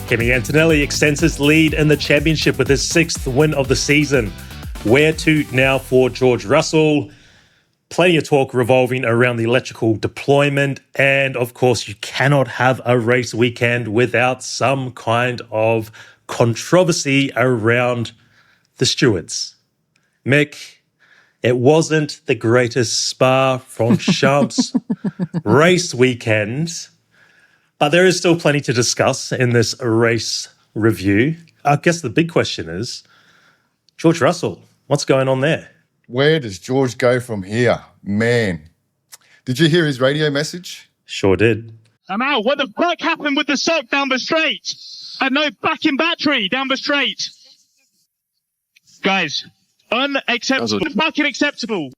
Kimi Antonelli extends his lead in the championship with his 6th win of the season. Where to now for George Russell? Plenty of talk revolving around the electrical deployment. And of course, you cannot have a race weekend without some kind of controversy around the stewards. Mick, it wasn't the greatest Spa-Francorchamps race weekend, but there is still plenty to discuss in this race review. I guess the big question is, George Russell, what's going on there? Where does George go from here? Man. Did you hear his radio message? Sure did. I'm out. What the fuck happened with the sock down the straight? And no backing battery down the straight. Guys, unacceptable. Fucking acceptable.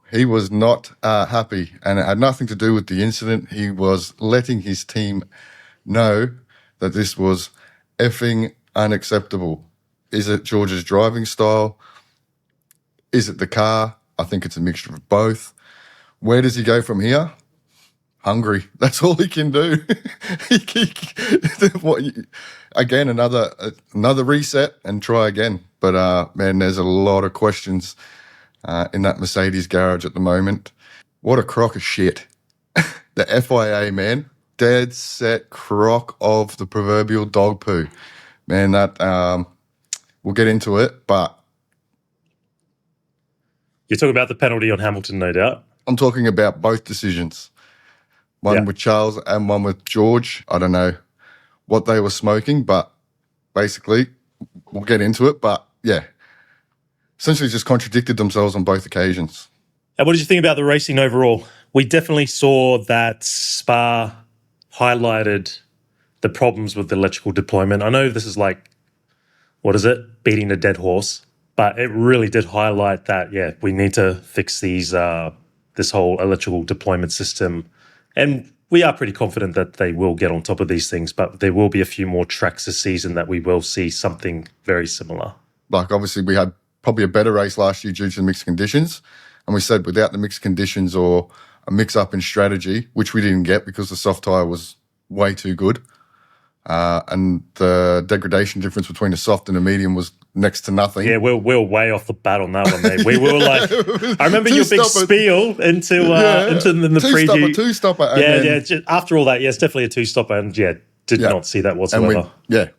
He was not happy, and it had nothing to do with the incident. He was letting his team know that this was effing unacceptable. Is it George's driving style? Is it the car? I think it's a mixture of both. Where does he go from here? Hungry. That's all he can do. Again, another reset and try again. But, man, there's a lot of questions in that Mercedes garage at the moment. What a crock of shit. The FIA, man, dead set crock of the proverbial dog poo. Man, that we'll get into it, but You're talking about the penalty on Hamilton, no doubt. I'm talking about both decisions. One with Charles and one with George. I don't know what they were smoking, but basically, we'll get into it. But, yeah, essentially just contradicted themselves on both occasions. And what did you think about the racing overall? We definitely saw that Spa highlighted the problems with the electrical deployment. I know this is like, beating a dead horse. But it really did highlight that, we need to fix these this whole electrical deployment system. And we are pretty confident that they will get on top of these things, but there will be a few more tracks this season that we will see something very similar. Like, obviously, we had probably a better race last year due to the mixed conditions. And we said without the mixed conditions or a mix-up in strategy, which we didn't get because the soft tyre was way too good, and the degradation difference between the soft and the medium was next to nothing. Yeah, we're way off the bat on that one, mate. We were like, I remember your big spiel into the preview. Two-stopper. After all that, it's definitely a two-stopper, and did not see that whatsoever. We didn't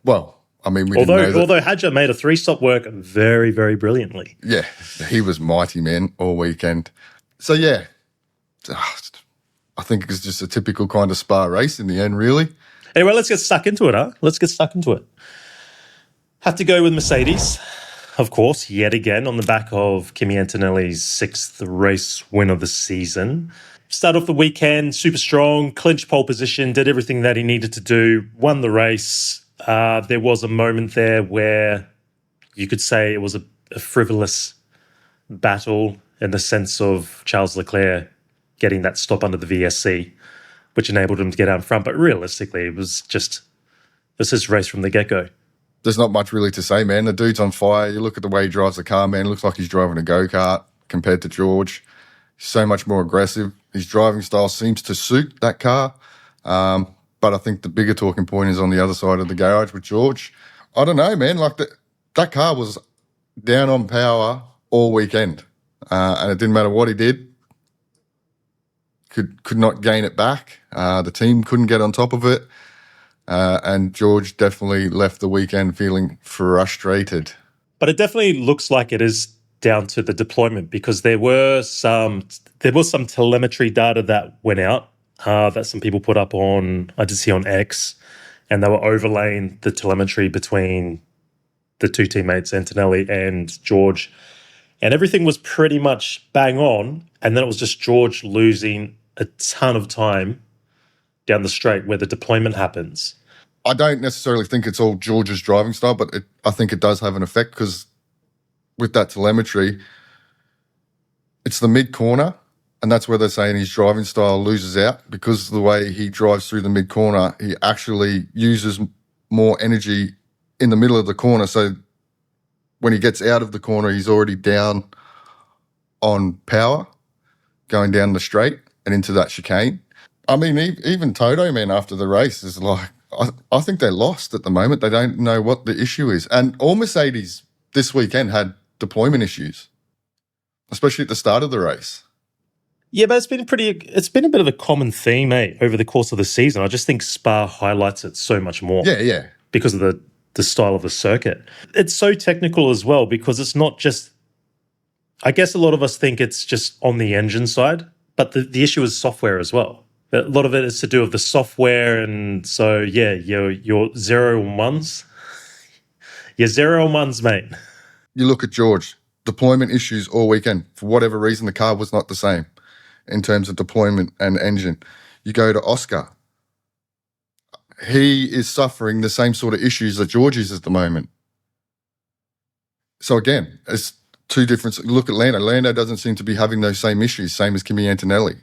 know that. Although Hadjar made a three-stop work very, very brilliantly. Yeah, he was mighty, man, all weekend. So, I think it's just a typical kind of Spa race in the end, really. Anyway, let's get stuck into it, huh? Let's get stuck into it. Have to go with Mercedes, of course, yet again, on the back of Kimi Antonelli's 6th race win of the season. Start off the weekend, super strong, clinched pole position, did everything that he needed to do, won the race. There was a moment there where you could say it was a frivolous battle in the sense of Charles Leclerc getting that stop under the VSC, which enabled him to get out in front. But realistically, it was his race from the get-go. There's not much really to say, man. The dude's on fire. You look at the way he drives the car, man. It looks like he's driving a go-kart compared to George. He's so much more aggressive. His driving style seems to suit that car. But I think the bigger talking point is on the other side of the garage with George. I don't know, man. Like that car was down on power all weekend. And it didn't matter what he did. Could not gain it back. The team couldn't get on top of it. And George definitely left the weekend feeling frustrated. But it definitely looks like it is down to the deployment, because there was some telemetry data that went out that some people put up I did see on X, and they were overlaying the telemetry between the two teammates, Antonelli and George, and everything was pretty much bang on. And then it was just George losing a ton of time down the straight where the deployment happens. I don't necessarily think it's all George's driving style, but I think it does have an effect, because with that telemetry, it's the mid-corner, and that's where they're saying his driving style loses out, because of the way he drives through the mid-corner, he actually uses more energy in the middle of the corner. So when he gets out of the corner, he's already down on power, going down the straight and into that chicane. I mean, even Toto, man, after the race is like, I think they're lost at the moment. They don't know what the issue is. And all Mercedes this weekend had deployment issues, especially at the start of the race. Yeah, but it's been a bit of a common theme, mate, over the course of the season. I just think Spa highlights it so much more. Yeah. Because of the style of the circuit. It's so technical as well because it's not just, I guess a lot of us think it's just on the engine side, but the issue is software as well. A lot of it is to do with the software, and so, yeah, your 0 and 1s. Your 0 and 1s, mate. You look at George, deployment issues all weekend. For whatever reason, the car was not the same in terms of deployment and engine. You go to Oscar. He is suffering the same sort of issues that George is at the moment. So again, it's two different. Look at Lando. Lando doesn't seem to be having those same issues, same as Kimi Antonelli.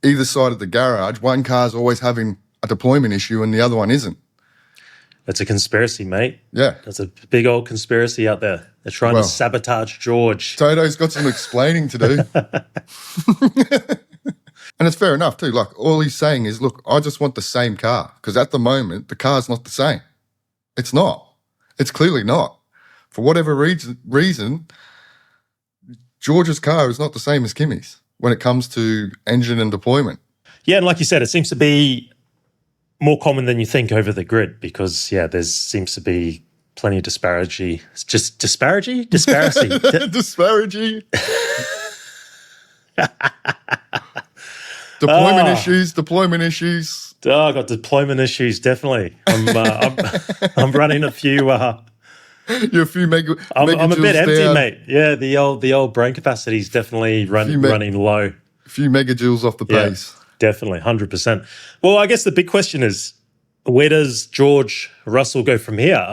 Either side of the garage, one car's always having a deployment issue and the other one isn't. It's a conspiracy, mate. Yeah. There's a big old conspiracy out there. They're trying to sabotage George. Toto's got some explaining to do. And it's fair enough too. Like, all he's saying is, look, I just want the same car. Because at the moment, the car's not the same. It's not. It's clearly not. For whatever reason, George's car is not the same as Kimi's when it comes to engine and deployment. Yeah, and like you said, it seems to be more common than you think over the grid because, yeah, there seems to be plenty of disparity. Just disparity? Disparity. Disparity. Deployment issues. Oh, I got deployment issues, definitely. I'm running a few... You're a few mega. I'm a bit empty, down. mate. Yeah, the old brain capacity is definitely running low. A few megajoules off the pace. Definitely, 100%. Well, I guess the big question is, where does George Russell go from here?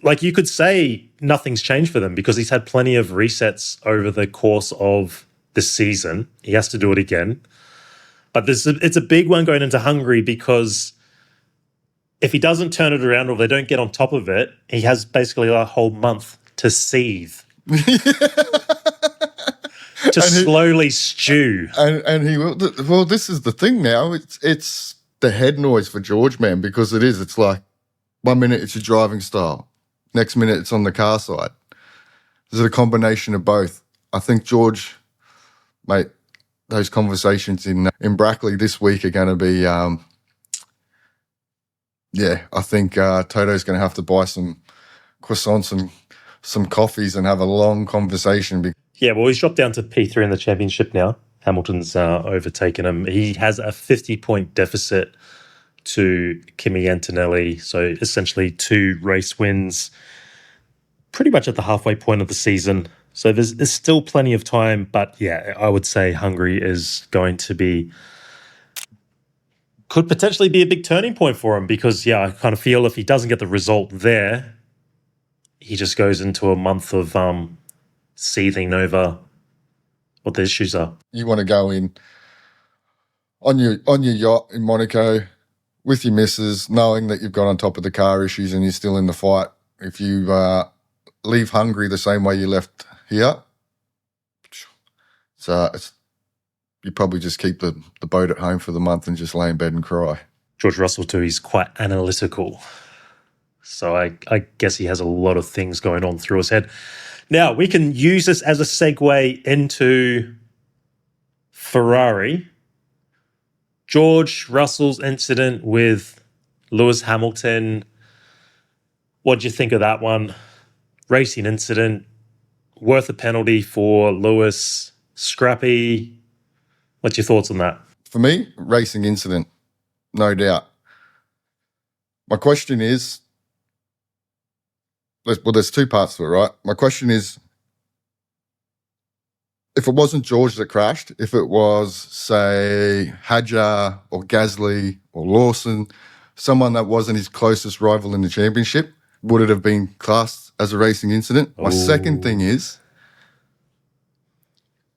Like you could say nothing's changed for them because he's had plenty of resets over the course of the season. He has to do it again. But it's a big one going into Hungary because if he doesn't turn it around or they don't get on top of it, he has basically a whole month to seethe. Slowly stew. And he will. Well, this is the thing now. It's the head noise for George, man, because it is. It's like 1 minute it's your driving style. Next minute it's on the car side. Is it a combination of both? I think George, mate, those conversations in Brackley this week are going to be, I think Toto's going to have to buy some croissants and some coffees and have a long conversation. Yeah, well, he's dropped down to P3 in the championship now. Hamilton's overtaken him. He has a 50-point deficit to Kimi Antonelli, so essentially 2 race wins pretty much at the halfway point of the season. So there's still plenty of time, but yeah, I would say Hungary is going to could potentially be a big turning point for him because, yeah, I kind of feel if he doesn't get the result there, he just goes into a month of seething over what the issues are. You want to go in on your yacht in Monaco with your missus, knowing that you've got on top of the car issues and you're still in the fight. If you leave Hungary the same way you left here, you probably just keep the boat at home for the month and just lay in bed and cry. George Russell too, he's quite analytical. So I guess he has a lot of things going on through his head. Now, we can use this as a segue into Ferrari. George Russell's incident with Lewis Hamilton. What do you think of that one? Racing incident, worth a penalty for Lewis, scrappy. What's your thoughts on that? For me, racing incident, no doubt. My question is, there's 2 parts to it, right? My question is, if it wasn't George that crashed, if it was, say, Hadjar or Gasly or Lawson, someone that wasn't his closest rival in the championship, would it have been classed as a racing incident? My second thing is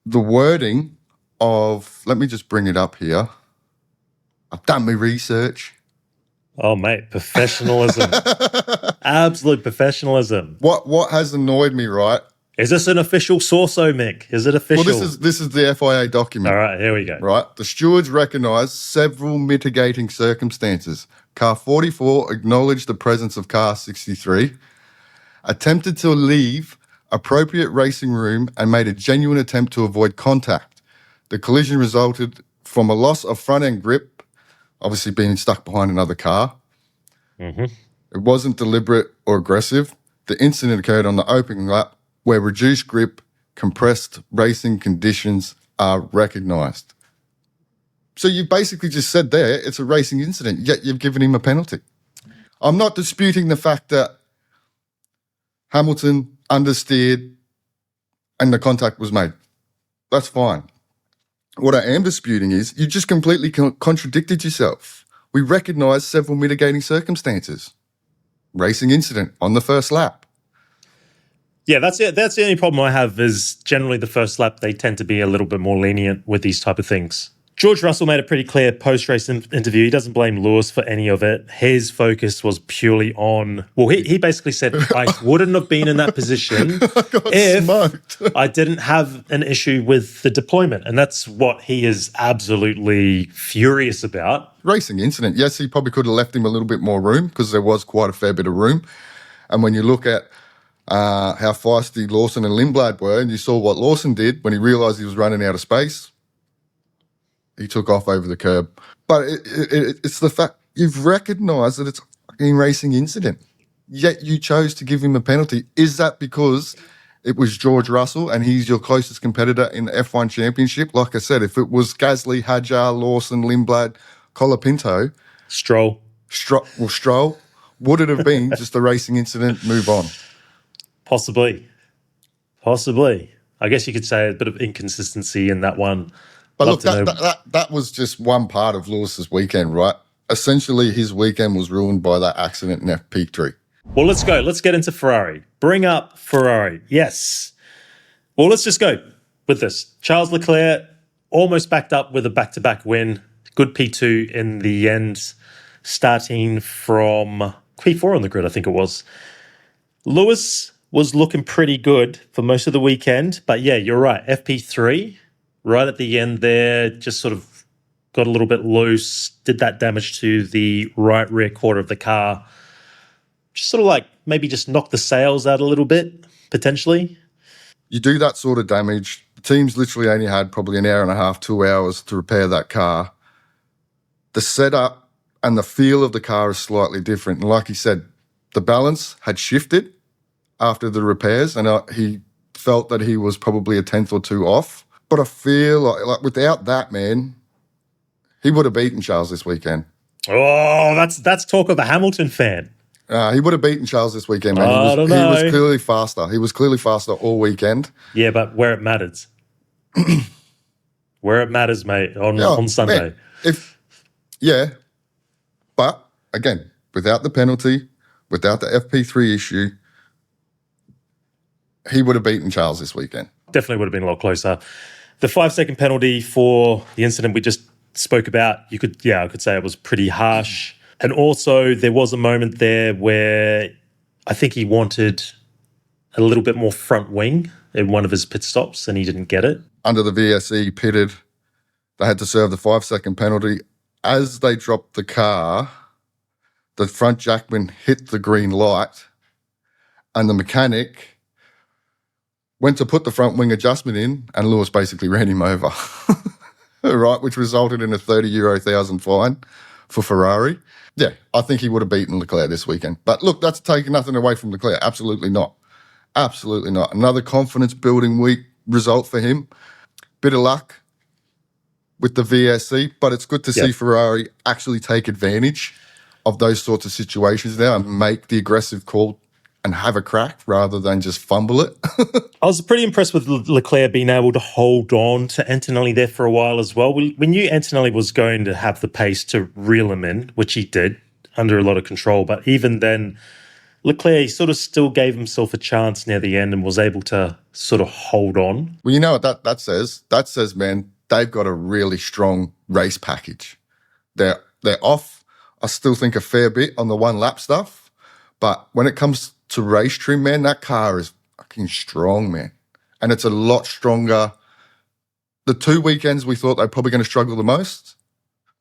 the wording of, let me just bring it up here. I've done my research. Oh, mate, professionalism. Absolute professionalism. What has annoyed me, right? Is this an official source, Mick? Is it official? Well, this is the FIA document. All right, here we go. Right? The stewards recognised several mitigating circumstances, Car 44 acknowledged the presence of car 63, attempted to leave appropriate racing room and made a genuine attempt to avoid contact. The collision resulted from a loss of front-end grip, obviously being stuck behind another car. Mm-hmm. It wasn't deliberate or aggressive. The incident occurred on the opening lap where reduced grip, compressed racing conditions are recognised. So you basically just said there it's a racing incident, yet you've given him a penalty. I'm not disputing the fact that Hamilton understeered and the contact was made. That's fine. What I am disputing is you just completely contradicted yourself. We recognise several mitigating circumstances. Racing incident on the first lap. Yeah, that's it. That's the only problem I have is generally the first lap, they tend to be a little bit more lenient with these type of things. George Russell made a pretty clear post-race interview. He doesn't blame Lewis for any of it. His focus was purely on... Well, he basically said, I wouldn't have been in that position if I didn't have an issue with the deployment. And that's what he is absolutely furious about. Racing incident. Yes, he probably could have left him a little bit more room because there was quite a fair bit of room. And when you look at how feisty Lawson and Lindblad were, and you saw what Lawson did when he realised he was running out of space, he took off over the curb. But it's the fact you've recognised that it's a fucking racing incident, yet you chose to give him a penalty. Is that because it was George Russell and he's your closest competitor in the F1 Championship? Like I said, if it was Gasly, Hadjar, Lawson, Lindblad, Colapinto, Stroll, would it have been just a racing incident, move on? Possibly. I guess you could say a bit of inconsistency in that one. But look, that was just one part of Lewis's weekend, right? Essentially, his weekend was ruined by that accident in FP3. Well, let's go. Let's get into Ferrari. Bring up Ferrari. Yes. Well, let's just go with this. Charles Leclerc almost backed up with a back-to-back win. Good P2 in the end, starting from P4 on the grid, I think it was. Lewis was looking pretty good for most of the weekend. But yeah, you're right. FP3, right at the end there, just sort of got a little bit loose, did that damage to the right rear quarter of the car. Just sort of like maybe just knocked the sails out a little bit, potentially. You do that sort of damage. The team's literally only had probably an hour and a half, 2 hours to repair that car. The setup and the feel of the car is slightly different. And like he said, the balance had shifted after the repairs, and he felt that he was probably a tenth or two off. But I feel like without that, man, he would have beaten Charles this weekend. Oh, that's talk of a Hamilton fan. He would have beaten Charles this weekend, man. I don't know. He was clearly faster. He was clearly faster all weekend. Yeah, but where it matters. Where it matters, mate, on Sunday. Man, but again, without the penalty, without the FP3 issue, he would have beaten Charles this weekend. Definitely would have been a lot closer. The 5-second penalty for the incident we just spoke about, I could say it was pretty harsh. And also there was a moment there where I think he wanted a little bit more front wing in one of his pit stops and he didn't get it. Under the VSE, he pitted. They had to serve the 5-second penalty. As they dropped the car, the front jackman hit the green light and the mechanic went to put the front wing adjustment in and Lewis basically ran him over, right, which resulted in a €30,000 fine for Ferrari. Yeah, I think he would have beaten Leclerc this weekend. But look, that's taking nothing away from Leclerc. Absolutely not. Absolutely not. Another confidence-building week result for him. Bit of luck with the VSC, but it's good to see Ferrari actually take advantage of those sorts of situations now and make the aggressive call and have a crack rather than just fumble it. I was pretty impressed with Leclerc being able to hold on to Antonelli there for a while as well. We knew Antonelli was going to have the pace to reel him in, which he did, under a lot of control. But even then, Leclerc sort of still gave himself a chance near the end and was able to sort of hold on. Well, you know what that says? That says, man, they've got a really strong race package. They're off, I still think, a fair bit on the one-lap stuff. But when it comes to race trim, man, that car is fucking strong, man. And it's a lot stronger. The 2 weekends we thought they're probably going to struggle the most,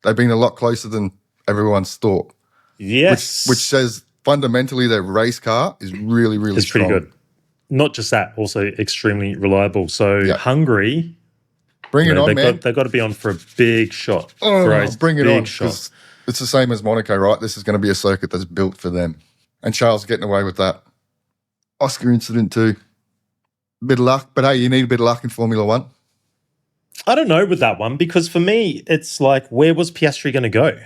they've been a lot closer than everyone's thought. Yes. Which says fundamentally their race car is really, really It's strong. pretty good. Not just that, also extremely reliable. So Yeah. Hungary, Bring it on, man. they've got to be on for a big shot. Bring it on. Shot. 'Cause it's the same as Monaco, right? This is going to be a circuit that's built for them. And Charles getting away with that. Oscar incident too. Bit of luck, but hey, you need a bit of luck in Formula One. I don't know with that one, because for me, it's like, where was Piastri going to go?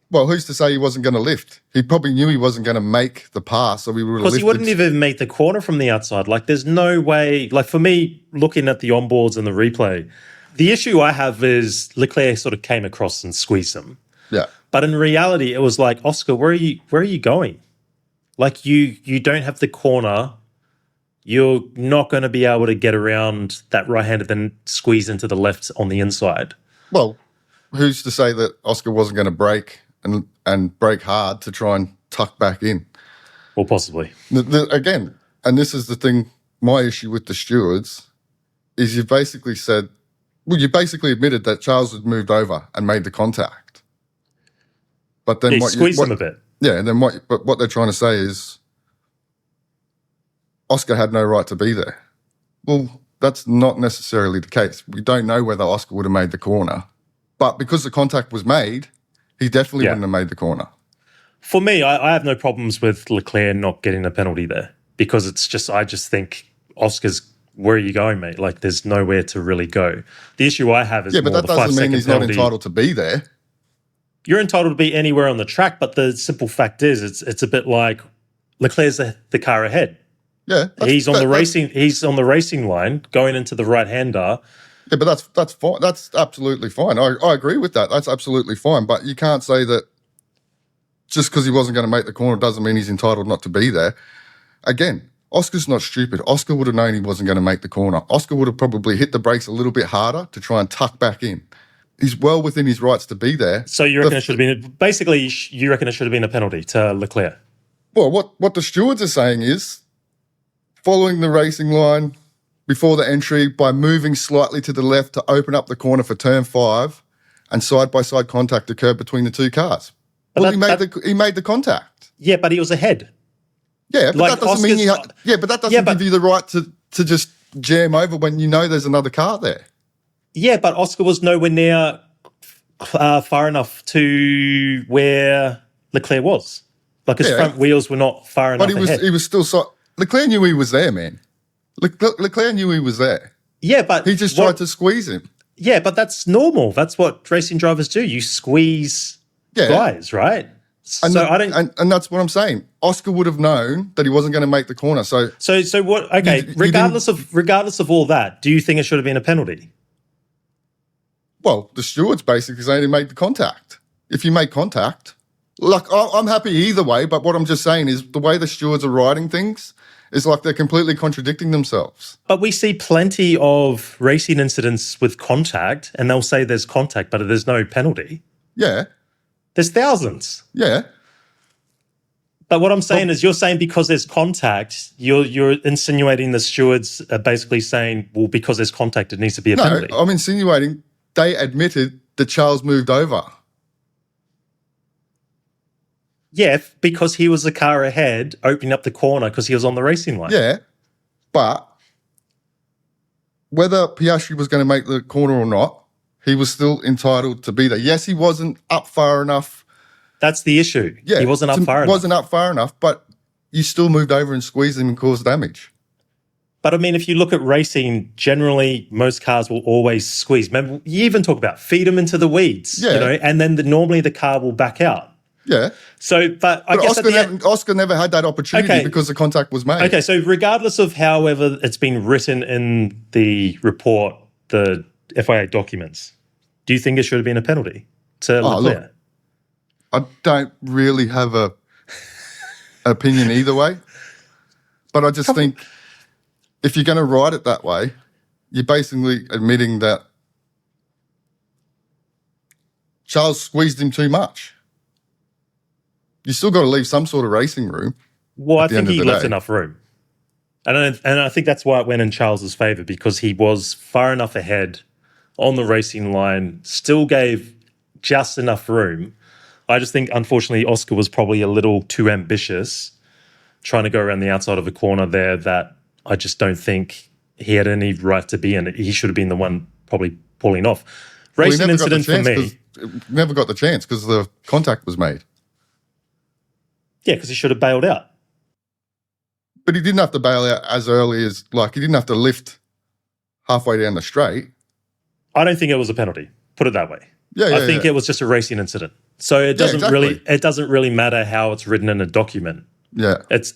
Well, who's to say he wasn't going to lift? He probably knew he wasn't going to make the pass, so he would have Because lifted. he wouldn't even make the corner from the outside. Like, there's no way. Like, for me, looking at the onboards and the replay, the issue I have is Leclerc sort of came across and squeezed him. Yeah. But in reality, it was like, Oscar, where are you going? Like, you don't have the corner. You're not going to be able to get around that right-handed, then squeeze into the left on the inside. Well, who's to say that Oscar wasn't going to brake and brake hard to try and tuck back in? Well, possibly. Again, and this is the thing, my issue with the stewards is you basically admitted that Charles had moved over and made the contact. But then Squeeze him a bit. Yeah, and then what they're trying to say is Oscar had no right to be there. Well, that's not necessarily the case. We don't know whether Oscar would have made the corner. But because the contact was made, he definitely wouldn't have made the corner. For me, I have no problems with Leclerc not getting a penalty there, because I just think Oscar's, where are you going, mate? Like, there's nowhere to really go. The issue I have is but that doesn't mean he's not entitled to be there. You're entitled to be anywhere on the track, but the simple fact is it's a bit like Leclerc's the car ahead. Yeah. He's on the racing line going into the right-hander. Yeah, but that's fine. That's absolutely fine. I agree with that. That's absolutely fine. But you can't say that just because he wasn't going to make the corner doesn't mean he's entitled not to be there. Again, Oscar's not stupid. Oscar would have known he wasn't going to make the corner. Oscar would have probably hit the brakes a little bit harder to try and tuck back in. He's well within his rights to be there. So you reckon it should have been basically? You reckon it should have been a penalty to Leclerc? Well, what the stewards are saying is following the racing line before the entry by moving slightly to the left to open up the corner for turn 5, and side-by-side contact occurred between the two cars. Well, he made the contact. Yeah, but he was ahead. Yeah, but that doesn't mean give you the right to just jam over when you know there's another car there. Yeah, but Oscar was nowhere near far enough to where Leclerc was. Like, his front wheels were not far enough ahead. But he was still... Leclerc knew he was there, man. Leclerc knew he was there. Yeah, but... He just tried to squeeze him. Yeah, but that's normal. That's what racing drivers do. You squeeze guys, right? And so I don't... And that's what I'm saying. Oscar would have known that he wasn't going to make the corner. So what... Okay, regardless of all that, do you think it should have been a penalty? Well, the steward's basically saying he made the contact. If you make contact... Look, I'm happy either way, but what I'm just saying is the way the stewards are writing things is like they're completely contradicting themselves. But we see plenty of racing incidents with contact, and they'll say there's contact, but there's no penalty. Yeah. There's thousands. Yeah. But what I'm saying is, you're saying because there's contact, you're insinuating the stewards are basically saying, well, because there's contact, it needs to be a penalty. No, I'm insinuating they admitted that Charles moved over. Yeah, because he was the car ahead, opening up the corner because he was on the racing line. Yeah, but whether Piastri was going to make the corner or not, he was still entitled to be there. Yes, he wasn't up far enough. That's the issue. Yeah, he wasn't up far enough, but you still moved over and squeezed him and caused damage. But I mean, if you look at racing, generally most cars will always squeeze. Remember, you even talk about feed them into the weeds, and then normally the car will back out. Yeah. So, but I guess Oscar never had that opportunity because the contact was made. Okay, so regardless of however it's been written in the report, the FIA documents, do you think it should have been a penalty to Leclerc? Look, I don't really have an opinion either way, but I just think if you're going to write it that way, you're basically admitting that Charles squeezed him too much. You still got to leave some sort of racing room. Well, I think he left enough room. And I think that's why it went in Charles's favour, because he was far enough ahead on the racing line, still gave just enough room. I just think, unfortunately, Oscar was probably a little too ambitious trying to go around the outside of the corner there that I just don't think he had any right to be in it. He should have been the one probably pulling off. Racing incident for me. Never got the chance because the contact was made. Yeah, because he should have bailed out. But he didn't have to bail out as early as, like, he didn't have to lift halfway down the straight. I don't think it was a penalty. Put it that way. I think it was just a racing incident. So it doesn't really matter how it's written in a document. Yeah. It's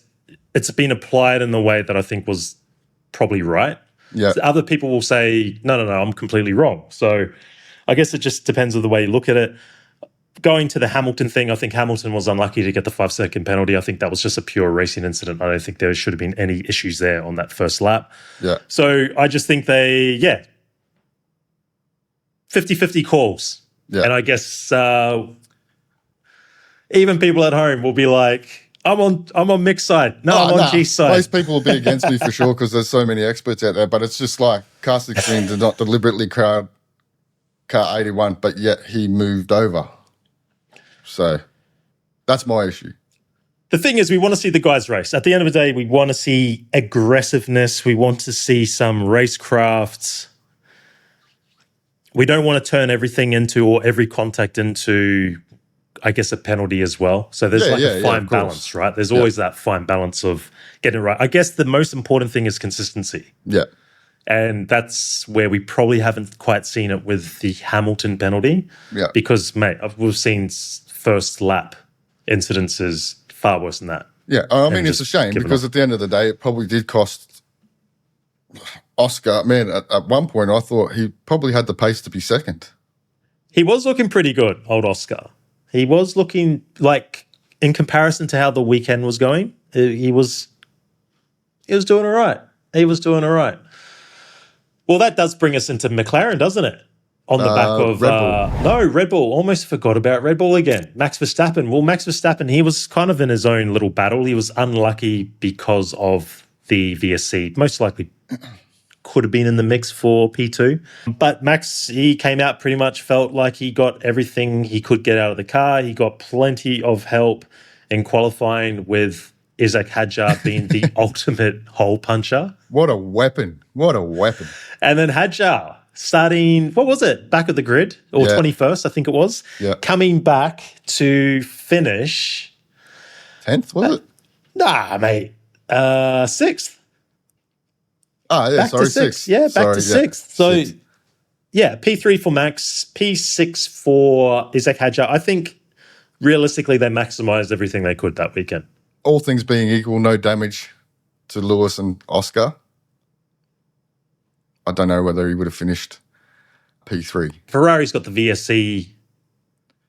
been applied in the way that I think was probably right. Yeah. So other people will say, no, I'm completely wrong. So I guess it just depends on the way you look at it. Going to the Hamilton thing, I think Hamilton was unlucky to get the 5-second penalty. I think that was just a pure racing incident. I don't think there should have been any issues there on that first lap. Yeah. So I just think 50-50 calls. Yeah. And I guess even people at home will be like, I'm on Mick's side. No, I'm on G's side. Most people will be against me for sure because there's so many experts out there, but it's just like car 16 did not deliberately crowd car 81, but yet he moved over. So that's my issue. The thing is, we want to see the guys race. At the end of the day, we want to see aggressiveness. We want to see some racecraft. We don't want to turn everything into, or every contact into, I guess, a penalty as well. So there's a fine balance, right? There's always that fine balance of getting it right. I guess the most important thing is consistency. Yeah. And that's where we probably haven't quite seen it with the Hamilton penalty. Yeah. Because, mate, we've seen first lap incidences far worse than that. Yeah. I mean, it's a shame because at the end of the day, it probably did cost Oscar. Man, at one point, I thought he probably had the pace to be second. He was looking pretty good, old Oscar. He was looking like, in comparison to how the weekend was going, he was doing all right. He was doing all right. Well, that does bring us into McLaren, doesn't it? On the back of Red Bull. Almost forgot about Red Bull again. Max Verstappen. Well, Max Verstappen, he was kind of in his own little battle. He was unlucky because of the VSC. Most likely could have been in the mix for P2. But Max, he came out pretty much felt like he got everything he could get out of the car. He got plenty of help in qualifying with Isaac Hadjar being the ultimate hole puncher. What a weapon. What a weapon. And then Hadjar starting, what was it, back of the grid, or 21st, I think it was, coming back to finish. 10th, was it? Nah, mate. 6th. Ah, yeah, back to 6th. Yeah, back to 6th. So, Sixth. yeah, P3 for Max, P6 for Isaac Hadjar. I think realistically they maximised everything they could that weekend. All things being equal, no damage to Lewis and Oscar. I don't know whether he would have finished P3. Ferrari's got the VSC.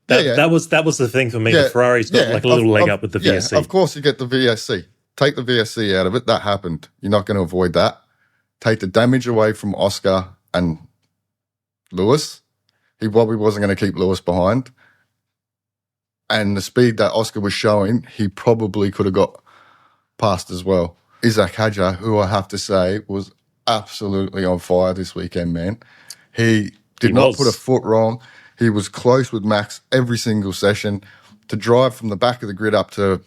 That was the thing for me. The Ferrari's got like a little leg up with the VSC. Of course you get the VSC. Take the VSC out of it. That happened. You're not going to avoid that. Take the damage away from Oscar and Lewis. He probably wasn't going to keep Lewis behind. And the speed that Oscar was showing, he probably could have got past as well. Isaac Hadjar, who I have to say was absolutely on fire this weekend, man. He did not put a foot wrong. He was close with Max every single session. To drive from the back of the grid up to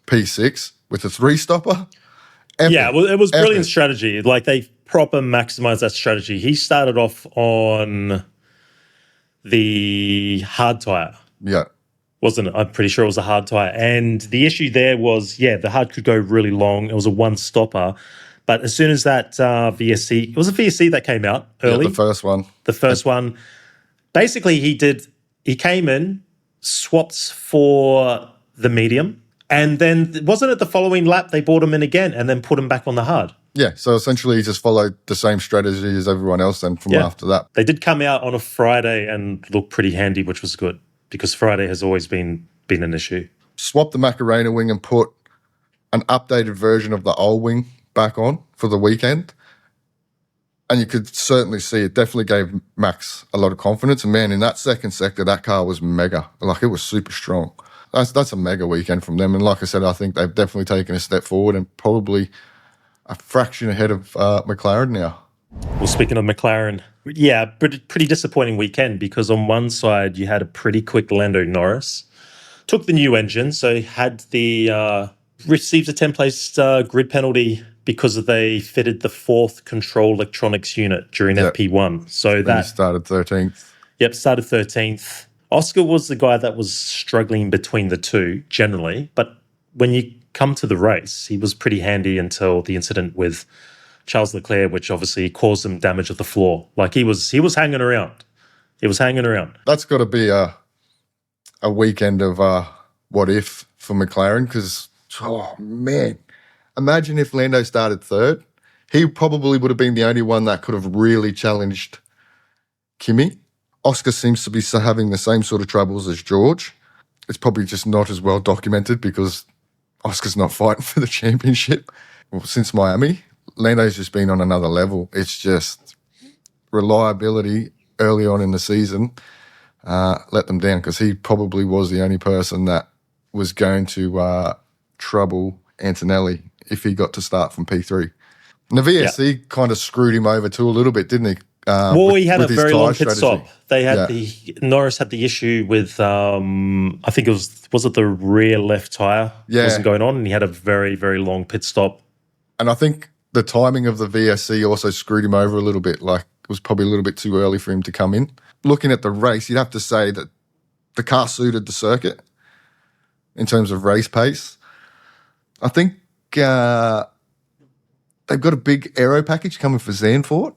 P6 with a 3-stopper. Yeah, well, it was brilliant strategy. Like, they proper maximised that strategy. He started off on the hard tyre. Yeah. Wasn't it? I'm pretty sure it was a hard tyre. And the issue there was, the hard could go really long. It was a one-stopper. But as soon as that VSC, it was a VSC that came out early. Yeah, the first one. The first one. Basically, he came in, swapped for the medium, and then wasn't it the following lap they brought him in again and then put him back on the hard? Yeah. So essentially he just followed the same strategy as everyone else then from after that. They did come out on a Friday and look pretty handy, which was good because Friday has always been an issue. Swap the Macarena wing and put an updated version of the old wing back on for the weekend. And you could certainly see it definitely gave Max a lot of confidence. And, man, in that second sector, that car was mega. Like, it was super strong. That's a mega weekend from them. And like I said, I think they've definitely taken a step forward and probably a fraction ahead of McLaren now. Well, speaking of McLaren, yeah, pretty disappointing weekend because on one side you had a pretty quick Lando Norris, took the new engine, so had the received a 10-place grid penalty because they fitted the fourth control electronics unit during Yep. FP1. So Then he that started 13th. started 13th. Oscar was the guy that was struggling between the two generally, but when you come to the race, he was pretty handy until the incident with Charles Leclerc, which obviously caused him damage of the floor. Like he was hanging around. He was hanging around. That's got to be a weekend of what if for McLaren because, oh, man, imagine if Lando started third. He probably would have been the only one that could have really challenged Kimi. Oscar seems to be having the same sort of troubles as George. It's probably just not as well documented because Oscar's not fighting for the championship since Miami. Lando's just been on another level. It's just reliability early on in the season let them down because he probably was the only person that was going to trouble Antonelli if he got to start from P3. And the VSC kind of screwed him over too a little bit, didn't he? He had a very long pit stop. They had Norris had the issue with I think was it the rear left tire wasn't going on, and he had a very, very long pit stop. And I think the timing of the VSC also screwed him over a little bit. Like it was probably a little bit too early for him to come in. Looking at the race, you'd have to say that the car suited the circuit in terms of race pace. I think they've got a big aero package coming for Zandvoort.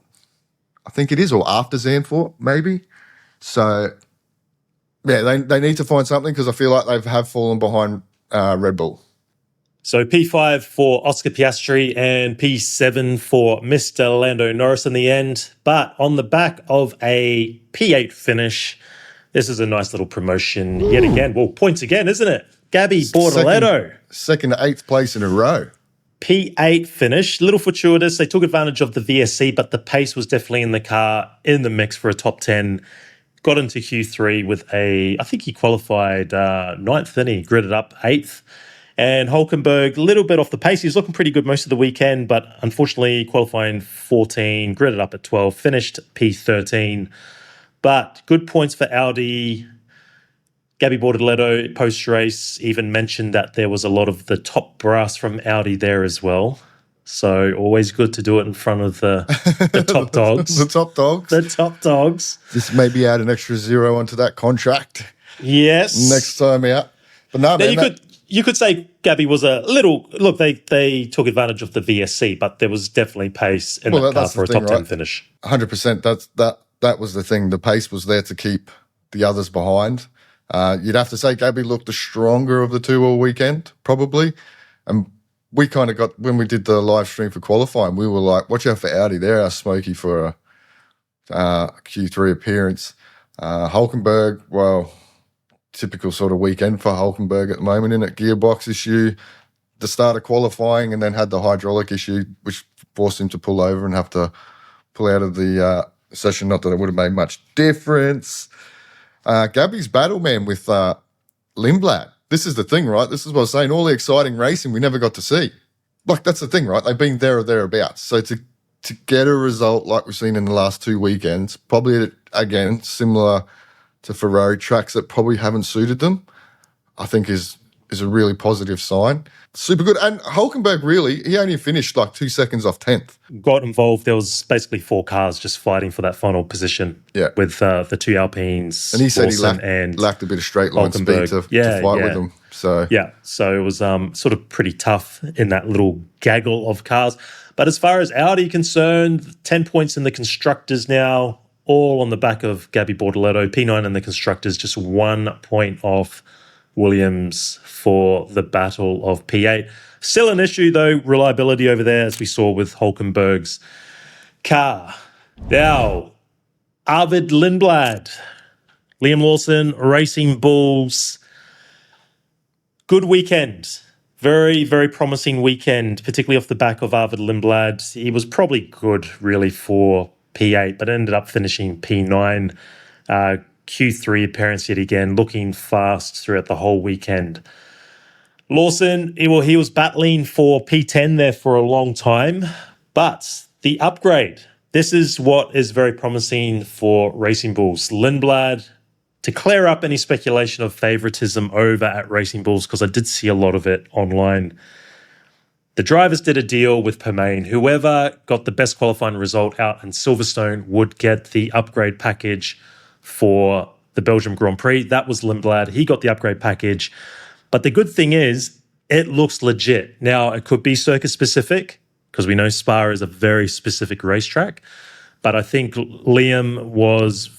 I think it is, or after Zandvoort, maybe. So, yeah, they need to find something because I feel like they have fallen behind Red Bull. So P5 for Oscar Piastri and P7 for Mr. Lando Norris in the end. But on the back of a P8 finish, this is a nice little promotion yet again. Well, points again, isn't it? Gabby Bortoletto. Second to 8th place in a row. P8 finish, little fortuitous. They took advantage of the VSC, but the pace was definitely in the car, in the mix for a top 10. Got into Q3 with I think he qualified 9th, then he gridded up 8th. And Hulkenberg, a little bit off the pace. He was looking pretty good most of the weekend, but unfortunately qualifying 14, gridded up at 12, finished P13. But good points for Audi. Gabby Bortoletto, post-race, even mentioned that there was a lot of the top brass from Audi there as well. So always good to do it in front of the top dogs. The top dogs. The top dogs. Just maybe add an extra 0 onto that contract. Yes. Next time out. But no, man, you could say Gabby was a little... Look, they took advantage of the VSC, but there was definitely pace in that car for a top 10 finish. 100%. That was the thing. The pace was there to keep the others behind. You'd have to say Gabby looked the stronger of the two all weekend, probably. And we kind of got, when we did the live stream for qualifying, we were like, watch out for Audi. They're our smoky for a Q3 appearance. Hulkenberg, well, typical sort of weekend for Hulkenberg at the moment, in it? Gearbox issue, the start of qualifying, and then had the hydraulic issue, which forced him to pull over and have to pull out of the session. Not that it would have made much difference. Gabby's battle, man, with Lindblad. This is the thing, right? This is what I was saying. All the exciting racing we never got to see. Like, that's the thing, right? They've been there or thereabouts. So to get a result like we've seen in the last 2 weekends, probably, again, similar to Ferrari, tracks that probably haven't suited them, I think is a really positive sign. Super good. And Hulkenberg, really, he only finished like 2 seconds off 10th. Got involved. There was basically 4 cars just fighting for that final position with the 2 Alpines. And he said Lawson he lacked a bit of straight line speed to fight with them. So it was sort of pretty tough in that little gaggle of cars. But as far as Audi concerned, 10 points in the constructors now, all on the back of Gabby Bortoletto. P9 in the constructors, just 1 point off Williams for the battle of P8. Still an issue, though, reliability over there, as we saw with Hulkenberg's car. Now, Arvid Lindblad, Liam Lawson, Racing Bulls. Good weekend. Very, very promising weekend, particularly off the back of Arvid Lindblad. He was probably good, really, for P8, but ended up finishing P9. Q3 appearance yet again, looking fast throughout the whole weekend. Lawson, he was battling for P10 there for a long time, but the upgrade This is what is very promising for Racing Bulls. Lindblad, to clear up any speculation of favoritism over at Racing Bulls, because I did see a lot of it online. The drivers did a deal with Permain. Whoever got the best qualifying result out in Silverstone would get the upgrade package for the Belgian Grand Prix. That was Lindblad. He got the upgrade package. But the good thing is, it looks legit. Now, it could be circuit specific, because we know Spa is a very specific racetrack. But I think Liam was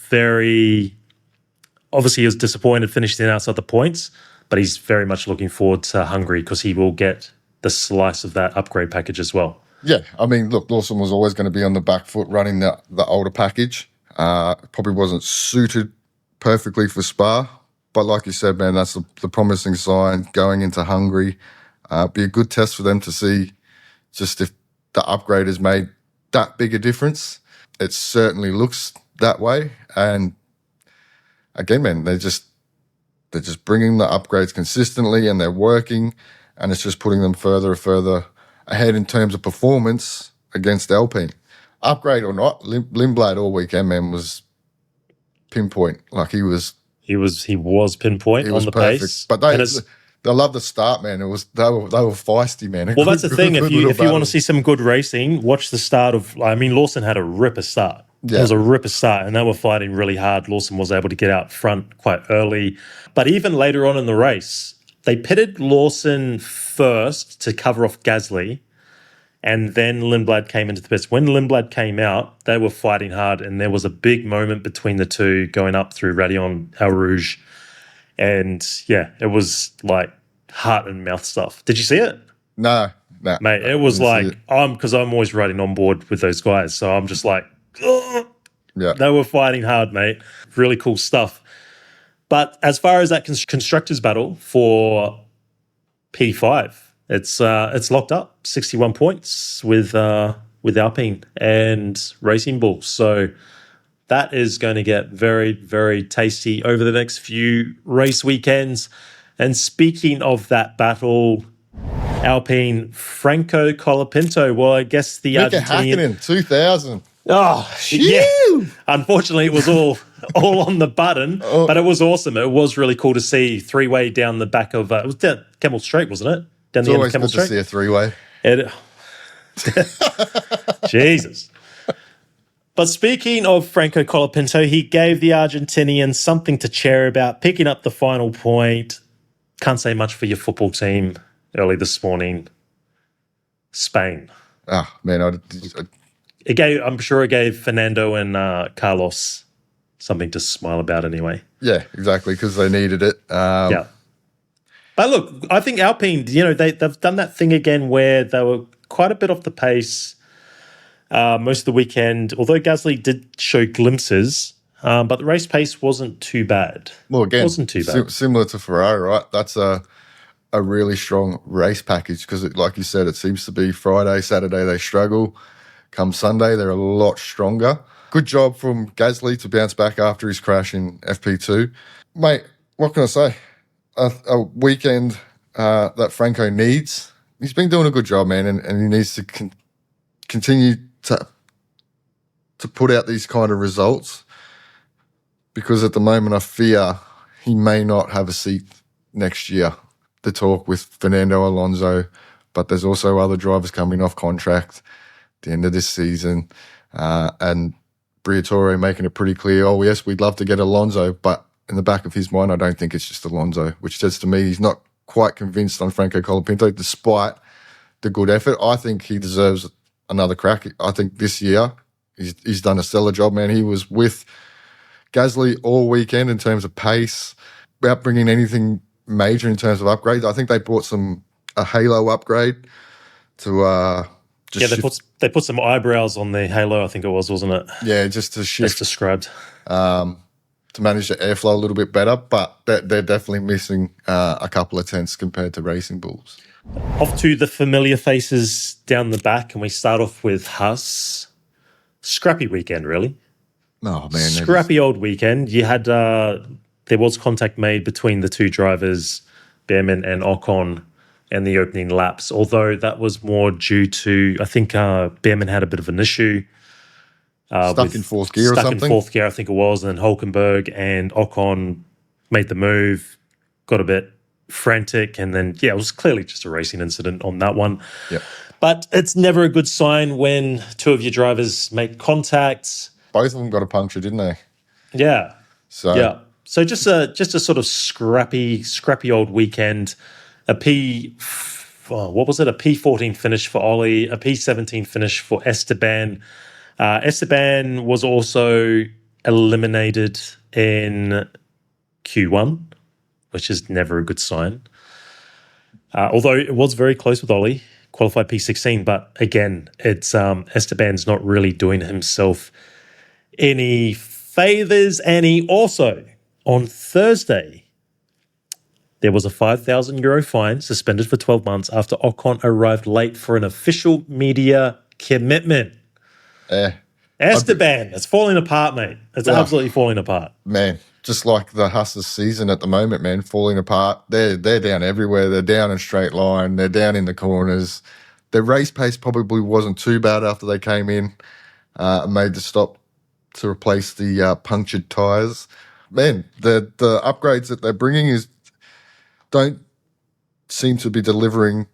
obviously he was disappointed finishing outside the points, but he's very much looking forward to Hungary because he will get the slice of that upgrade package as well. Yeah, I mean, look, Lawson was always going to be on the back foot running the older package. Probably wasn't suited perfectly for Spa, but like you said, man, that's the promising sign going into Hungary. Be a good test for them to see just if the upgrade has made that big a difference. It certainly looks that way, and again, man, they're just bringing the upgrades consistently, and they're working, and it's just putting them further and further ahead in terms of performance against Alpine. Upgrade or not, Lindblad all weekend, man, was pinpoint. Like he was pinpoint on the perfect. pace. But I love the start, man. They were feisty, man. Well, that's the thing. If you want to see some good racing, watch the start of. I mean, Lawson had a ripper start. Yeah. It was a ripper start, and they were fighting really hard. Lawson was able to get out front quite early. But even later on in the race, they pitted Lawson first to cover off Gasly, and then Lindblad came into the pits. When Lindblad came out, they were fighting hard, and there was a big moment between the two going up through Raidillon, Eau Rouge. And, yeah, it was like heart and mouth stuff. Did you see it? No. Mate, it was like, because I'm always riding on board with those guys, so I'm just like, ugh. Yeah. They were fighting hard, mate. Really cool stuff. But as far as that constructors battle for P5, it's locked up. 61 points with Alpine and Racing Bulls. So that is going to get very, very tasty over the next few race weekends. And speaking of that battle, Alpine, Franco Colapinto. Well, I guess the Argentinian 2000. Oh, yeah. Unfortunately, it was all on the button, but it was awesome. It was really cool to see three-way down the back of it was down Kemmel Straight, wasn't it? Down the end of Kemmel Straight. It's always good to see a three-way. Jesus. But speaking of Franco Colapinto, he gave the Argentinian something to cheer about, picking up the final point. Can't say much for your football team early this morning. Spain. Ah, man, I'm sure it gave Fernando and Carlos something to smile about anyway. Yeah, exactly, because they needed it. Yeah. But look, I think Alpine, they've done that thing again where they were quite a bit off the pace most of the weekend, although Gasly did show glimpses, but the race pace wasn't too bad. Well, again, it wasn't too bad. Similar to Ferrari, right? That's a really strong race package because, like you said, it seems to be Friday, Saturday they struggle. Come Sunday, they're a lot stronger. Good job from Gasly to bounce back after his crash in FP2. Mate, what can I say? A weekend that Franco needs. He's been doing a good job, man, and he needs to continue to put out these kind of results because at the moment I fear he may not have a seat next year. The talk with Fernando Alonso, but there's also other drivers coming off contract at the end of this season, and Briatore making it pretty clear, oh, yes, we'd love to get Alonso, but in the back of his mind, I don't think it's just Alonso, which says to me he's not quite convinced on Franco Colapinto, despite the good effort. I think he deserves another crack. I think this year he's done a stellar job, man. He was with Gasly all weekend in terms of pace, without bringing anything major in terms of upgrades. I think they brought a halo upgrade to they put some eyebrows on the halo, I think it was, wasn't it? Yeah, just to shift. As described. To manage the airflow a little bit better, but they're definitely missing a couple of tenths compared to Racing Bulls. Off to the familiar faces down the back, and we start off with Haas. Scrappy weekend, really. Oh, man. Scrappy old weekend. You had, there was contact made between the two drivers, Behrman and Ocon, and the opening laps, although that was more due to, I think Behrman had a bit of an issue Stuck in fourth gear or stuck something? in fourth gear, I think it was. And then Hulkenberg and Ocon made the move, got a bit frantic. And then, it was clearly just a racing incident on that one. Yep. But it's never a good sign when two of your drivers make contact. Both of them got a puncture, didn't they? Yeah. So So just a sort of scrappy old weekend. A P14 finish for Ollie, a P17 finish for Esteban. Esteban was also eliminated in Q1, which is never a good sign. Although it was very close with Ollie, qualified P16, but again, it's Esteban's not really doing himself any favours, and he also, on Thursday, there was a €5,000 fine suspended for 12 months after Ocon arrived late for an official media commitment. Esteban, it's falling apart, mate. It's absolutely falling apart. Man, just like the Haas's season at the moment, man, falling apart. They're down everywhere. They're down in straight line. They're down in the corners. Their race pace probably wasn't too bad after they came in and made the stop to replace the punctured tyres. Man, the upgrades that they're bringing don't seem to be delivering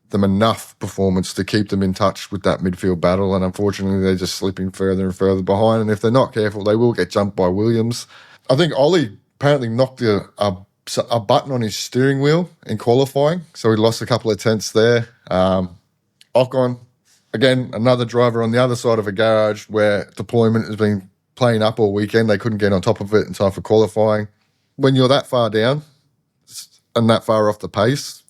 them enough performance to keep them in touch with that midfield battle, and unfortunately they're just slipping further and further behind, and if they're not careful they will get jumped by Williams. I think Ollie apparently knocked a button on his steering wheel in qualifying, so he lost a couple of tenths there. Ocon, again, another driver on the other side of a garage where deployment has been playing up all weekend. They couldn't get on top of it in time for qualifying. When you're that far down and that far off the pace,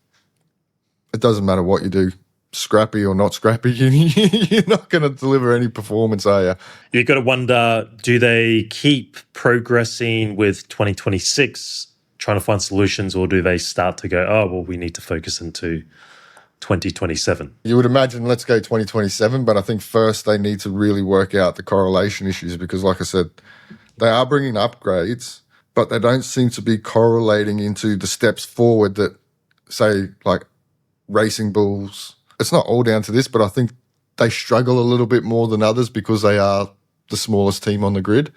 it doesn't matter what you do, scrappy or not scrappy, you're not going to deliver any performance, are you? You've got to wonder, do they keep progressing with 2026, trying to find solutions, or do they start to go, we need to focus into 2027? You would imagine let's go 2027, but I think first they need to really work out the correlation issues because, like I said, they are bringing upgrades, but they don't seem to be correlating into the steps forward that, say, like Racing Bulls. It's not all down to this, but I think they struggle a little bit more than others because they are the smallest team on the grid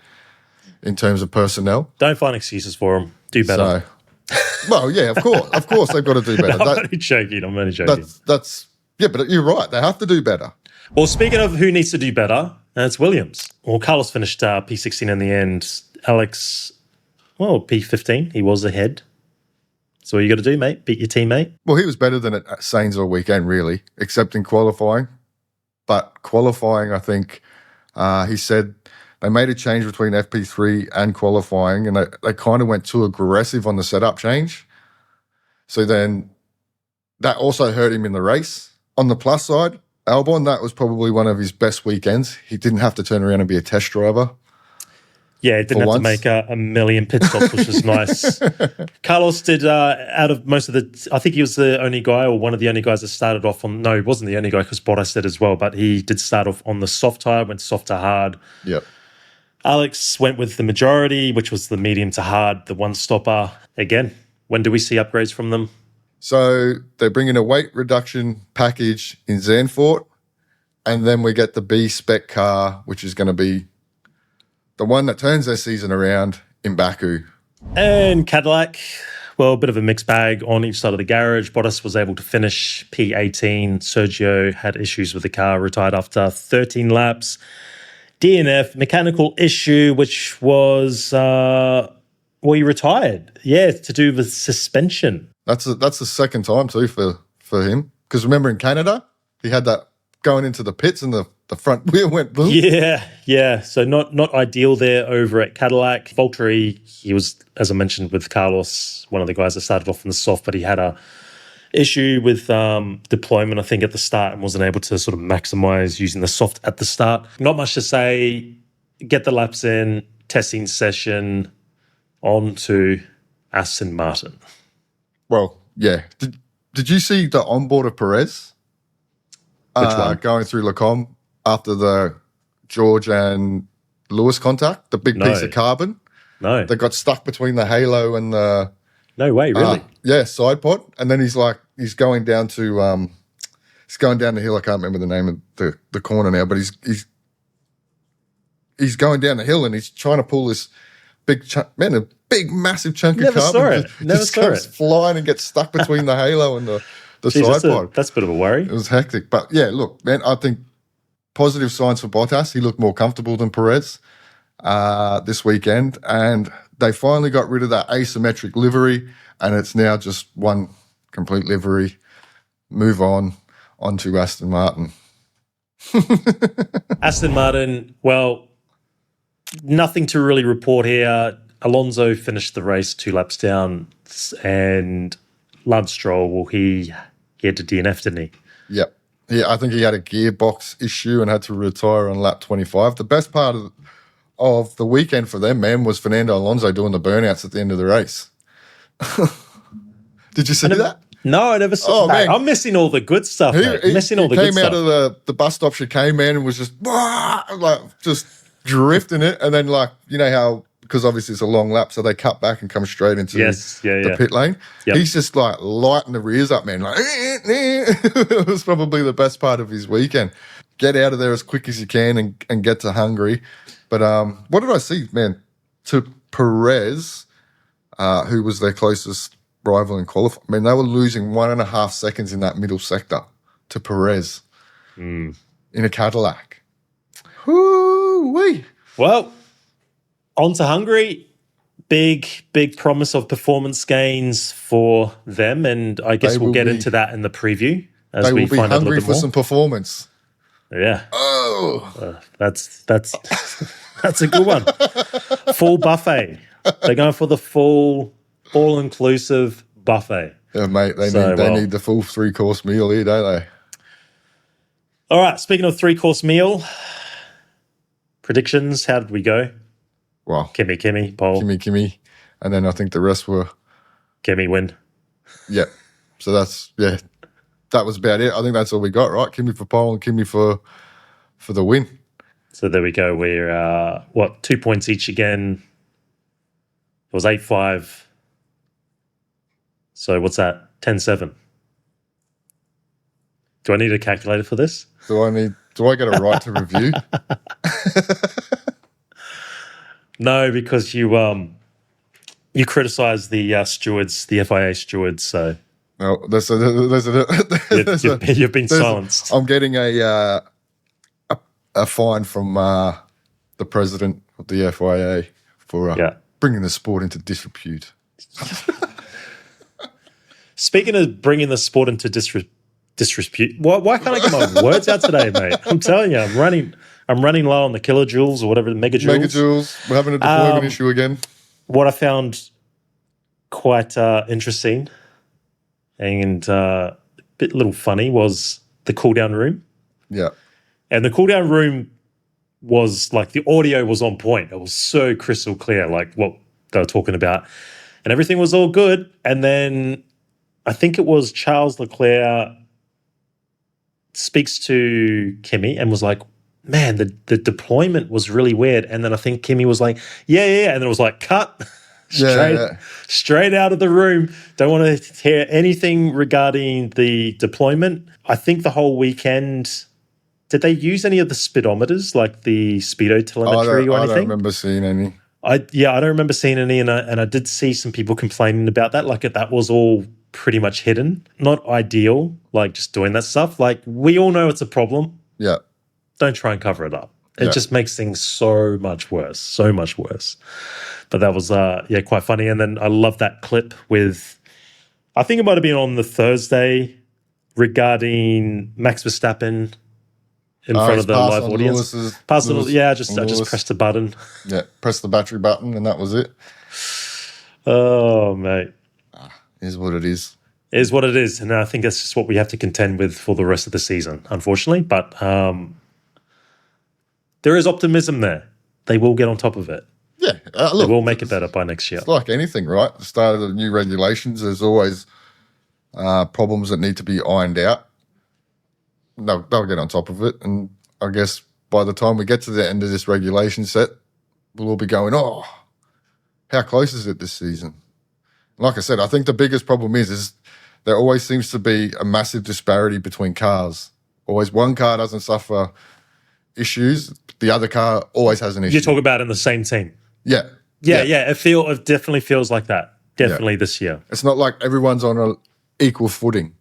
in terms of personnel. Don't find excuses for them. Do better. Well, yeah, of course they've got to do better. I'm only joking. But you're right. They have to do better. Well, speaking of who needs to do better, it's Williams. Well, Carlos finished P16 in the end. Alex, P15. He was ahead. So what you got to do, mate? Beat your teammate? Well, he was better than at Sainz all weekend, really, except in qualifying. But qualifying, I think, he said they made a change between FP3 and qualifying, and they kind of went too aggressive on the setup change. So then that also hurt him in the race. On the plus side, Albon, that was probably one of his best weekends. He didn't have to turn around and be a test driver. Yeah, he didn't have to make a million pit stops, which was nice. Carlos did, out of most of I think he was the only guy or one of the only guys that started off on, no, he wasn't the only guy because Bottas did as well, but he did start off on the soft tyre, went soft to hard. Yep. Alex went with the majority, which was the medium to hard, the one stopper. Again, when do we see upgrades from them? So they're bringing a weight reduction package in Zandvoort, and then we get the B spec car, which is going to be the one that turns their season around in Baku. And Cadillac, well, a bit of a mixed bag on each side of the garage. Bottas was able to finish P18. Sergio had issues with the car, retired after 13 laps. DNF, mechanical issue, which was, he retired. Yeah, to do with suspension. That's the second time too for him. Because remember in Canada, he had that going into the pits and the front wheel went boom. Yeah. So not ideal there over at Cadillac. Valtteri, he was, as I mentioned, with Carlos, one of the guys that started off in the soft, but he had a issue with deployment, I think, at the start and wasn't able to sort of maximize using the soft at the start. Not much to say. Get the laps in, testing session, on to Aston Martin. Well, yeah. Did you see the onboard of Perez? Which one? Going through Lecom after the George and Lewis contact, the big piece of carbon. No. That got stuck between the halo and the... No way, really? Side pod. And then he's going down to... he's going down the hill. I can't remember the name of the corner now, but he's he's going down the hill and he's trying to pull this big chunk, man, a big, massive chunk Never of carbon. saw it. Never just saw comes it. flying and gets stuck between the halo and the Jeez, side pod. that's a bit of a worry. It was hectic. But yeah, look, man, I think positive signs for Bottas. He looked more comfortable than Perez this weekend. And they finally got rid of that asymmetric livery, and it's now just one complete livery. Move on to Aston Martin. Aston Martin, well, nothing to really report here. Alonso finished the race 2 laps down, and Lance Stroll, well, he had to DNF, didn't he? Yep. Yeah, I think he had a gearbox issue and had to retire on lap 25. The best part of the weekend for them, man, was Fernando Alonso doing the burnouts at the end of the race. Did you see that? No, I never saw that. Man. I'm missing all the good stuff, mate. He Good came out stuff. of the bus stop chicane, man, and was just drifting it. And then, like, you know how, because obviously it's a long lap, so they cut back and come straight into the pit lane. Yep. He's just like lighting the rears up, man. Like, it was probably the best part of his weekend. Get out of there as quick as you can and get to Hungary. But what did I see, man? To Perez, who was their closest rival in qualifying. I mean, they were losing 1.5 seconds in that middle sector to Perez in a Cadillac. Whoo-wee. Well, on to Hungary. Big promise of performance gains for them, and I guess we'll get into that in the preview as we find out a little bit more. They will be hungry for some performance. Yeah. Oh, that's a good one. Full buffet. They're going for the full, all-inclusive buffet. Yeah, mate. They need the full 3-course meal here, don't they? All right. Speaking of 3-course meal, predictions. How did we go? Well, Kimi, pole. Kimi, and then I think the rest were Kimi win. Yeah. So that was about it. I think that's all we got, right? Kimi for pole and Kimi for the win. So there we go. We're 2 points each again. It was 8-5. So what's that? 10-7. Do I need a calculator for this? Do I get a right to review? No, because you criticised the stewards, the FIA stewards. So no, you've been silenced. I'm getting a fine from the president of the FIA for bringing the sport into disrepute. Speaking of bringing the sport into disrepute, why can't I get my words out today, mate? I'm telling you, I'm running low on the kilojoules or whatever, megajoules. Megajoules. We're having a deployment issue again. What I found quite interesting and a little funny was the cool-down room. Yeah. And the cool-down room was like the audio was on point. It was so crystal clear, like what they were talking about. And everything was all good. And then I think it was Charles Leclerc speaks to Kimi and was like, man, the deployment was really weird. And then I think Kimi was like, yeah. And then it was like, cut. Straight out of the room. Don't want to hear anything regarding the deployment. I think the whole weekend, did they use any of the speedometers, like the speedo telemetry or anything? I don't remember seeing any. I don't remember seeing any, and I did see some people complaining about that. Like that was all pretty much hidden. Not ideal, like just doing that stuff. Like we all know it's a problem. Yeah. Don't try and cover it up. It just makes things so much worse. But that was quite funny. And then I love that clip with, I think it might have been on the Thursday regarding Max Verstappen in front of the live audience. I just pressed the button. Yeah, press the battery button and that was it. Oh, mate. Is what it is. It is what it is. And I think that's just what we have to contend with for the rest of the season, unfortunately. But there is optimism there. They will get on top of it. Yeah. Look, they will make it better by next year. It's like anything, right? The start of the new regulations, there's always problems that need to be ironed out. They'll get on top of it. And I guess by the time we get to the end of this regulation set, we'll all be going, oh, how close is it this season? Like I said, I think the biggest problem is there always seems to be a massive disparity between cars. Always one car doesn't suffer issues, the other car always has an issue. You talk about in the same team. Yeah. Yeah. It definitely feels like that. Definitely this year. It's not like everyone's on an equal footing.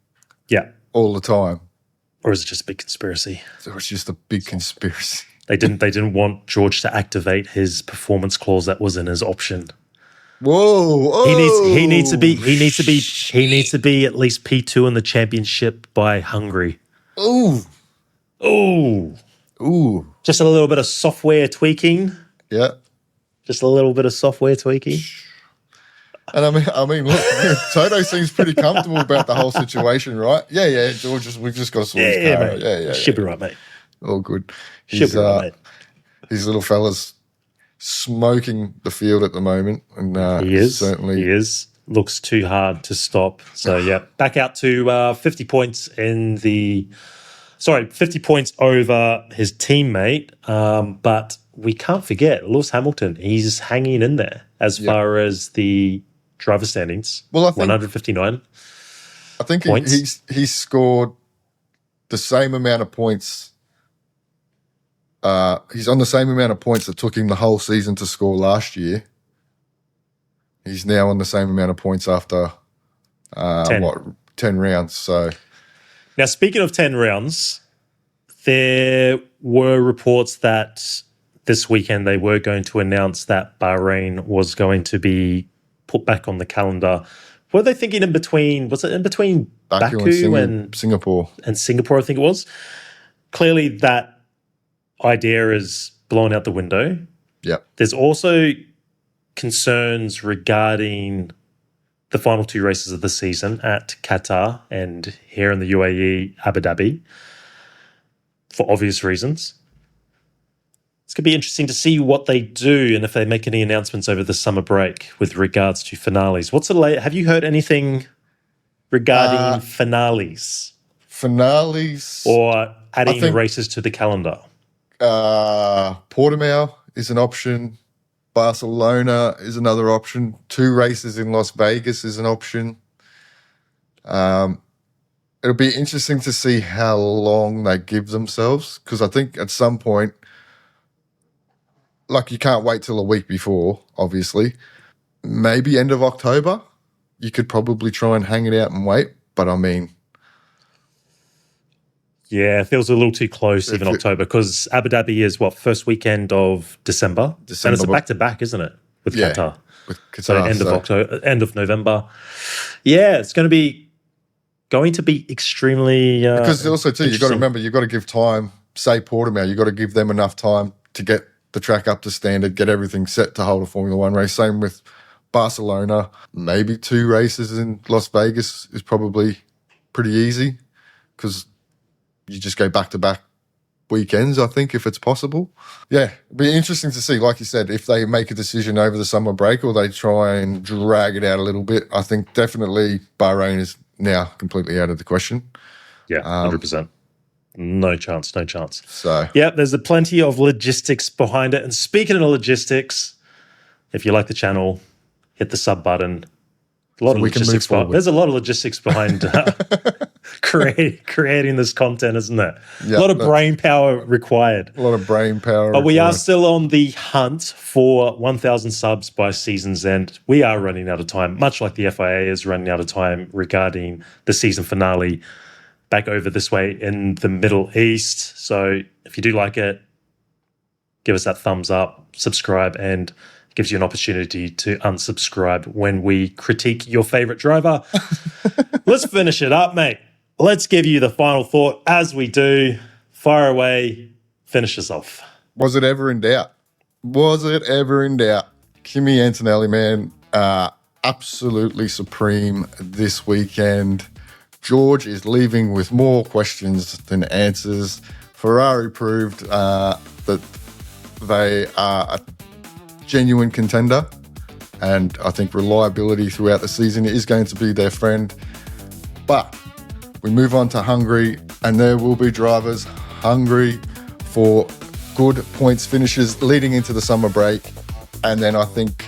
Yeah. All the time. Or is it just a big conspiracy? So it's just a big conspiracy. They didn't want George to activate his performance clause that was in his option. Whoa! He needs to be at least P2 in the championship by Hungary. Ooh. Just a little bit of software tweaking. Yeah. Just a little bit of software tweaking. And I mean, look, Toto seems pretty comfortable about the whole situation, right? Yeah, George, we've just got to sort his car out. Yeah. Should be right, mate. All good. Should be right, mate. His little fella's smoking the field at the moment. And He is. Certainly. He is. Looks too hard to stop. So, yeah, back out to 50 points 50 points over his teammate. But we can't forget Lewis Hamilton. He's hanging in there as far as the driver standings. Well, I think 159. I think he's scored the same amount of points. He's on the same amount of points that took him the whole season to score last year. He's now on the same amount of points after 10 rounds. So now, speaking of 10 rounds, there were reports that this weekend they were going to announce that Bahrain was going to be put back on the calendar. Were they thinking in between? Was it in between Baku and Singapore? And Singapore, I think it was. Clearly, that idea is blown out the window. Yeah. There's also concerns regarding the final two races of the season at Qatar and here in the UAE, Abu Dhabi, for obvious reasons. It's going to be interesting to see what they do and if they make any announcements over the summer break with regards to finales. Have you heard anything regarding finales? Finales? Or adding races to the calendar? Portimao is an option. Barcelona is another option. 2 races in Las Vegas is an option. It'll be interesting to see how long they give themselves, because I think at some point, like, you can't wait till a week before, obviously. Maybe end of October, you could probably try and hang it out and wait. But I mean, yeah, it feels a little too close, even October, because Abu Dhabi is first weekend of December. And it's a back-to-back, isn't it, with Qatar? With Qatar, so end of November. Yeah, it's going to be extremely because also too, you've got to remember, you've got to give time. Say Portimao, you've got to give them enough time to get the track up to standard, get everything set to hold a Formula One race. Same with Barcelona. Maybe 2 races in Las Vegas is probably pretty easy, because you just go back-to-back weekends, I think, if it's possible. Yeah, it'd be interesting to see, like you said, if they make a decision over the summer break or they try and drag it out a little bit. I think definitely Bahrain is now completely out of the question. Yeah, 100%. No chance. So, yeah, there's plenty of logistics behind it. And speaking of logistics, if you like the channel, hit the sub button. There's a lot of logistics behind creating this content, isn't there? Yeah, a lot of brain power required. A lot of brain power. But we are still on the hunt for 1,000 subs by season's end. We are running out of time, much like the FIA is running out of time regarding the season finale back over this way in the Middle East. So if you do like it, give us that thumbs up, subscribe, and it gives you an opportunity to unsubscribe when we critique your favorite driver. Let's finish it up, mate. Let's give you the final thought as we do. Fire away. Finish us off. Was it ever in doubt? Kimi Antonelli, man, absolutely supreme this weekend. George is leaving with more questions than answers. Ferrari proved that they are a genuine contender, and I think reliability throughout the season is going to be their friend. But we move on to Hungary, and there will be drivers hungry for good points finishes leading into the summer break. And then I think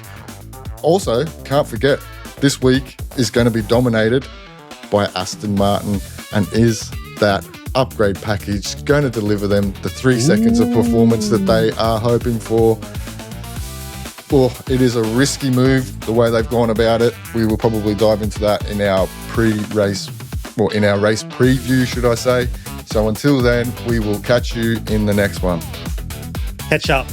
also, can't forget, this week is going to be dominated by Aston Martin. And is that upgrade package, going to deliver them the 3 seconds of performance that they are hoping for. Well, it is a risky move, the way they've gone about it. We will probably dive into that in our race preview, should I say. So until then, we will catch you in the next one. Catch up.